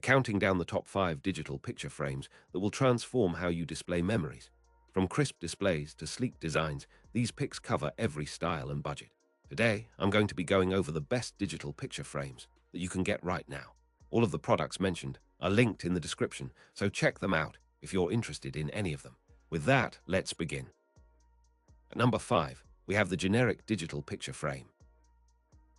counting down the top 5 digital picture frames that will transform how you display memories. From crisp displays to sleek designs, these picks cover every style and budget. Today, I'm going to be going over the best digital picture frames that you can get right now. All of the products mentioned are linked in the description, so check them out if you're interested in any of them. With that, let's begin. At number 5, we have the generic digital picture frame.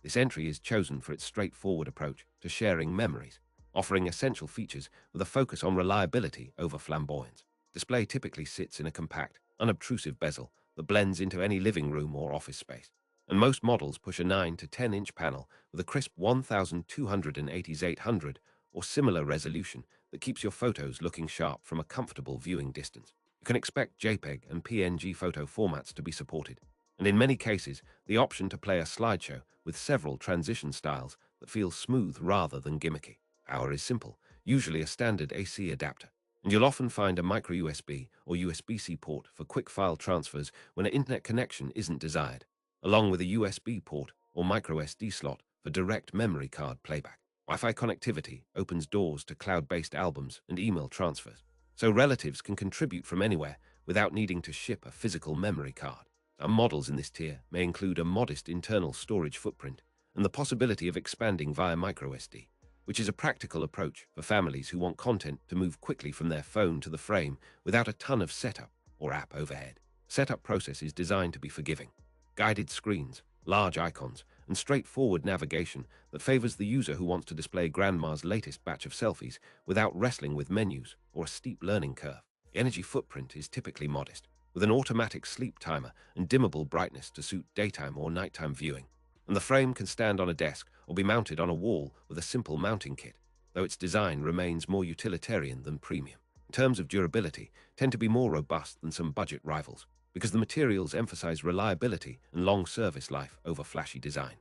This entry is chosen for its straightforward approach to sharing memories, offering essential features with a focus on reliability over flamboyance. Display typically sits in a compact, unobtrusive bezel that blends into any living room or office space. And most models push a 9 to 10-inch panel with a crisp 1280 or similar resolution that keeps your photos looking sharp from a comfortable viewing distance. You can expect JPEG and PNG photo formats to be supported, and in many cases, the option to play a slideshow with several transition styles that feels smooth rather than gimmicky. Power is simple, usually a standard AC adapter, and you'll often find a micro USB or USB-C port for quick file transfers when an internet connection isn't desired, along with a USB port or micro SD slot for direct memory card playback. Wi-Fi connectivity opens doors to cloud-based albums and email transfers, so relatives can contribute from anywhere without needing to ship a physical memory card. Some models in this tier may include a modest internal storage footprint and the possibility of expanding via microSD, which is a practical approach for families who want content to move quickly from their phone to the frame without a ton of setup or app overhead. The setup process is designed to be forgiving. Guided screens, large icons, and straightforward navigation that favors the user who wants to display grandma's latest batch of selfies without wrestling with menus or a steep learning curve. The energy footprint is typically modest, with an automatic sleep timer and dimmable brightness to suit daytime or nighttime viewing. And the frame can stand on a desk or be mounted on a wall with a simple mounting kit, though its design remains more utilitarian than premium. In terms of durability, tend to be more robust than some budget rivals, because the materials emphasize reliability and long service life over flashy design.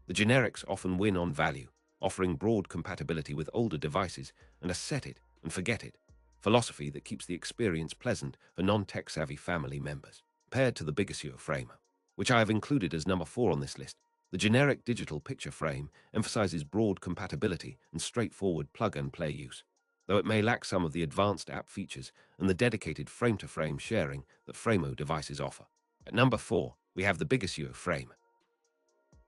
The generics often win on value, offering broad compatibility with older devices and a set it and forget it philosophy that keeps the experience pleasant for non-tech-savvy family members. Compared to the Bigasio frame, which I have included as number 4 on this list, the generic digital picture frame emphasizes broad compatibility and straightforward plug-and-play use, though it may lack some of the advanced app features and the dedicated frame-to-frame sharing that Frameo devices offer. At number 4, we have the Bigasio frame.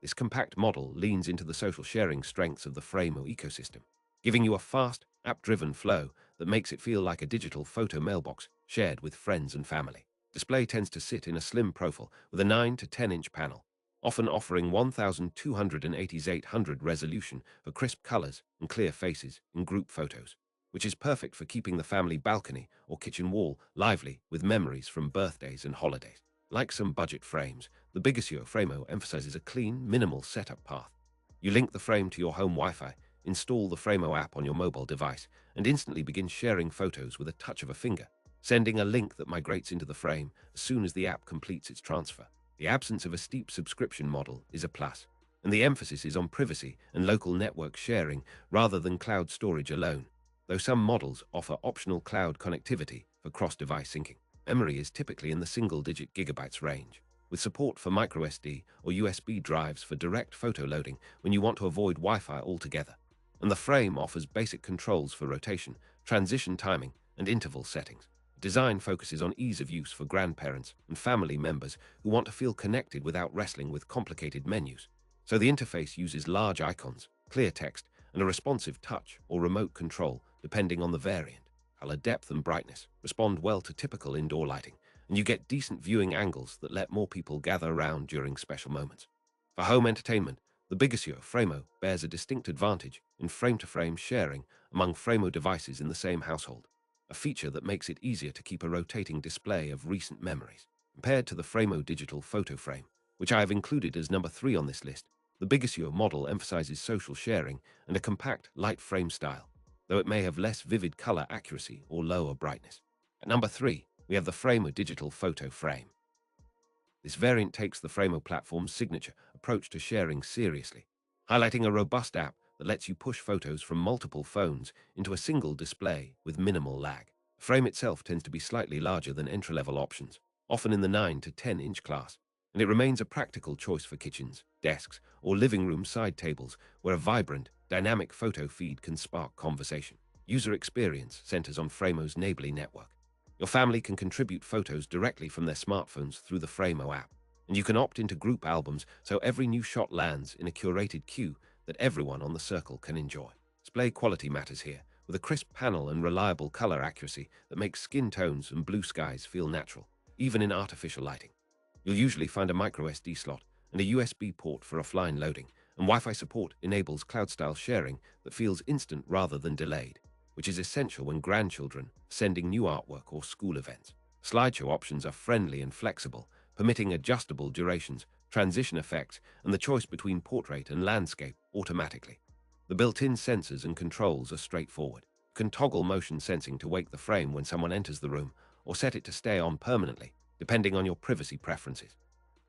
This compact model leans into the social sharing strengths of the Frameo ecosystem, giving you a fast, app-driven flow that makes it feel like a digital photo mailbox shared with friends and family. Display tends to sit in a slim profile with a 9 to 10-inch panel, often offering 1280 resolution for crisp colors and clear faces in group photos, which is perfect for keeping the family balcony or kitchen wall lively with memories from birthdays and holidays. Like some budget frames, the Bigasio Frameo emphasizes a clean, minimal setup path. You link the frame to your home Wi-Fi, install the Frameo app on your mobile device, and instantly begin sharing photos with a touch of a finger, sending a link that migrates into the frame as soon as the app completes its transfer. The absence of a steep subscription model is a plus, and the emphasis is on privacy and local network sharing rather than cloud storage alone, though some models offer optional cloud connectivity for cross-device syncing. Memory is typically in the single-digit gigabytes range, with support for microSD or USB drives for direct photo loading when you want to avoid Wi-Fi altogether. And the frame offers basic controls for rotation, transition timing, and interval settings. Design focuses on ease of use for grandparents and family members who want to feel connected without wrestling with complicated menus. So the interface uses large icons, clear text, and a responsive touch or remote control depending on the variant. Color depth and brightness respond well to typical indoor lighting, and you get decent viewing angles that let more people gather around during special moments. For home entertainment, the Bigasio Frameo bears a distinct advantage in frame-to-frame sharing among Frameo devices in the same household, a feature that makes it easier to keep a rotating display of recent memories. Compared to the Frameo digital photo frame, which I have included as number 3 on this list, the Bigasio model emphasizes social sharing and a compact, light frame style, though it may have less vivid color accuracy or lower brightness. At number 3, we have the Frameo digital photo frame. This variant takes the Frameo platform's signature approach to sharing seriously, highlighting a robust app that lets you push photos from multiple phones into a single display with minimal lag. The frame itself tends to be slightly larger than entry-level options, often in the 9 to 10-inch class, and it remains a practical choice for kitchens, desks, or living room side tables where a vibrant, dynamic photo feed can spark conversation. User experience centers on Frameo's neighborly network. Your family can contribute photos directly from their smartphones through the Frameo app, and you can opt into group albums so every new shot lands in a curated queue that everyone on the circle can enjoy. Display quality matters here, with a crisp panel and reliable color accuracy that makes skin tones and blue skies feel natural, even in artificial lighting. You'll usually find a microSD slot and a USB port for offline loading, and Wi-Fi support enables cloud-style sharing that feels instant rather than delayed, which is essential when grandchildren are sending new artwork or school events. Slideshow options are friendly and flexible, permitting adjustable durations, transition effects, and the choice between portrait and landscape automatically. The built-in sensors and controls are straightforward. You can toggle motion sensing to wake the frame when someone enters the room, or set it to stay on permanently, depending on your privacy preferences.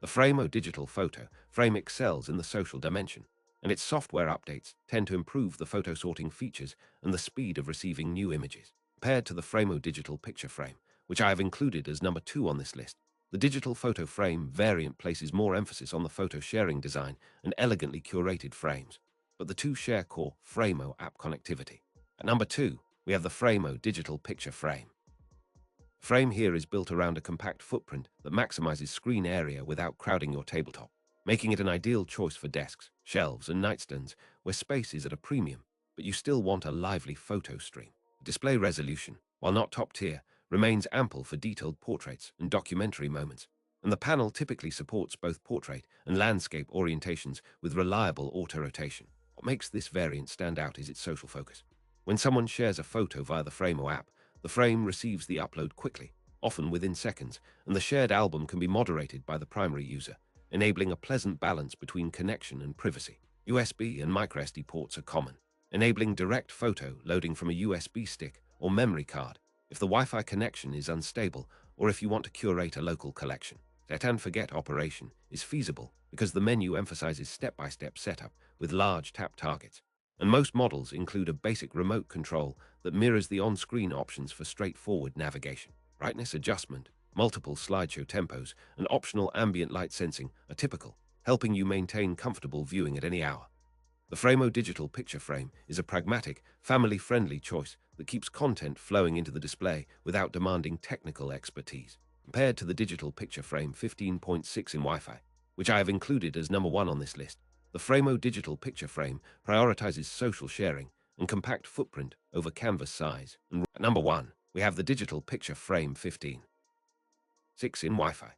The Frameo digital photo frame excels in the social dimension, and its software updates tend to improve the photo sorting features and the speed of receiving new images. Compared to the Frameo digital picture frame, which I have included as number 2 on this list, the digital photo frame variant places more emphasis on the photo sharing design and elegantly curated frames, but the two share core Frameo app connectivity. At number 2, we have the Frameo digital picture frame. Frame here is built around a compact footprint that maximizes screen area without crowding your tabletop, making it an ideal choice for desks, shelves, and nightstands where space is at a premium, but you still want a lively photo stream. Display resolution, while not top tier, remains ample for detailed portraits and documentary moments, and the panel typically supports both portrait and landscape orientations with reliable auto-rotation. What makes this variant stand out is its social focus. When someone shares a photo via the Frameo app, the frame receives the upload quickly, often within seconds, and the shared album can be moderated by the primary user, enabling a pleasant balance between connection and privacy. USB and microSD ports are common, enabling direct photo loading from a USB stick or memory card if the Wi-Fi connection is unstable or if you want to curate a local collection. Set and forget operation is feasible because the menu emphasizes step-by-step setup with large tap targets, and most models include a basic remote control that mirrors the on-screen options for straightforward navigation. Brightness adjustment, multiple slideshow tempos, and optional ambient light sensing are typical, helping you maintain comfortable viewing at any hour. The Frameo digital picture frame is a pragmatic, family-friendly choice that keeps content flowing into the display without demanding technical expertise. Compared to the digital picture frame 15.6 in Wi-Fi, which I have included as number 1 on this list, the Frameo digital picture frame prioritizes social sharing and compact footprint over canvas size. And at number 1, we have the digital picture frame 15.6 in Wi-Fi.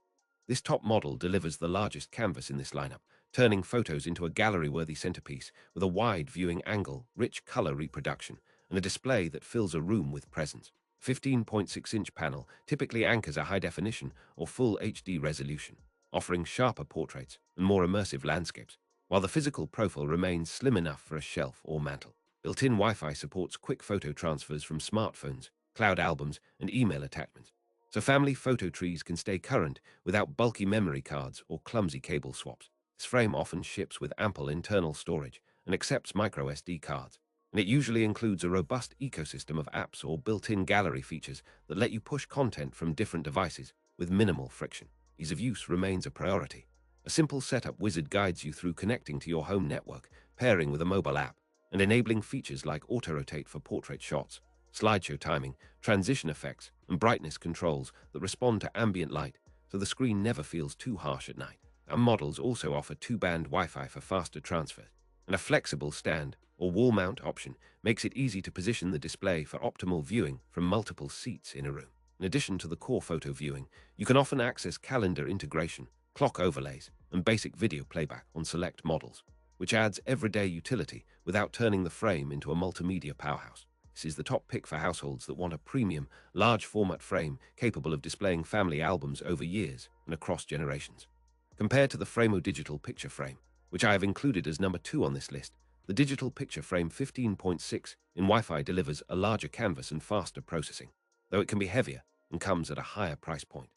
This top model delivers the largest canvas in this lineup, turning photos into a gallery-worthy centerpiece with a wide viewing angle, rich color reproduction, and a display that fills a room with presence. 15.6-inch panel typically anchors a high-definition or full HD resolution, offering sharper portraits and more immersive landscapes, while the physical profile remains slim enough for a shelf or mantel. Built-in Wi-Fi supports quick photo transfers from smartphones, cloud albums, and email attachments, so family photo trees can stay current without bulky memory cards or clumsy cable swaps. This frame often ships with ample internal storage and accepts microSD cards, and it usually includes a robust ecosystem of apps or built-in gallery features that let you push content from different devices with minimal friction. Ease of use remains a priority. A simple setup wizard guides you through connecting to your home network, pairing with a mobile app, and enabling features like auto-rotate for portrait shots, slideshow timing, transition effects, and brightness controls that respond to ambient light so the screen never feels too harsh at night. Our models also offer 2-band Wi-Fi for faster transfer, and a flexible stand or wall mount option makes it easy to position the display for optimal viewing from multiple seats in a room. In addition to the core photo viewing, you can often access calendar integration, clock overlays, and basic video playback on select models, which adds everyday utility without turning the frame into a multimedia powerhouse. This is the top pick for households that want a premium, large-format frame capable of displaying family albums over years and across generations. Compared to the Frameo digital picture frame, which I have included as number 2 on this list, the digital picture frame 15.6 in Wi-Fi delivers a larger canvas and faster processing, though it can be heavier and comes at a higher price point.